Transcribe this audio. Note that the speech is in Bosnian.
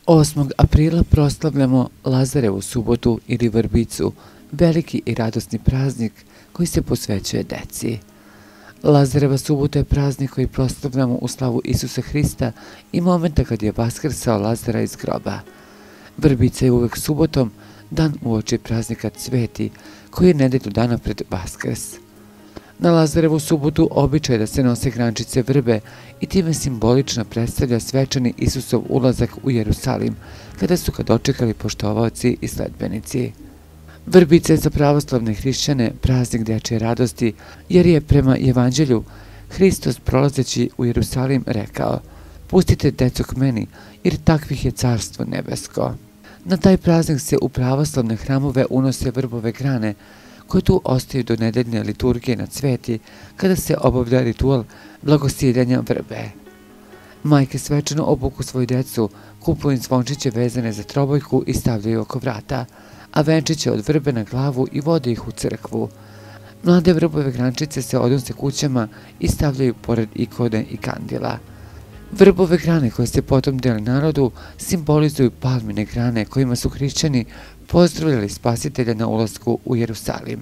8. aprila proslavljamo Lazarevu subotu ili Vrbicu, veliki i radosni praznik koji se posvećuje deci. Lazareva subota je praznik koji proslavljamo u slavu Isusa Hrista i momenta kad je vaskrsao Lazara iz groba. Vrbica je uvek subotom, dan uoči praznika Cveti, koji je nedelju dana pred Vaskrs. Na Lazarevu subotu običaj je da se nose grančice vrbe i time simbolično predstavlja svečani Isusov ulazak u Jerusalim, kada su ga dočekali poštovaoci i sledbenici. Vrbica je za pravoslavne hrišćane praznik dečje radosti, jer je prema Evanđelju Hristos prolazeći u Jerusalim rekao: "Pustite decu k meni, jer takvih je carstvo nebesko." Na taj praznik se u pravoslavne hramove unose vrbove grane, koje tu ostaju do nedeljne liturgije na Cveti, kada se obavlja ritual blagosiljanja vrbe. Majke svečano obuku svoju decu, kupuju im zvončiće vezane za trobojku i stavljaju oko vrata, a venčiće od vrbe na glavu i vode ih u crkvu. Mlade vrbove grančice se odnose kućama i stavljaju pored ikone i kandila. Vrbove grane koje se potom dele narodu simbolizuju palmine grane kojima su hrišćani pozdravljali Spasitelja na ulasku u Jerusalim.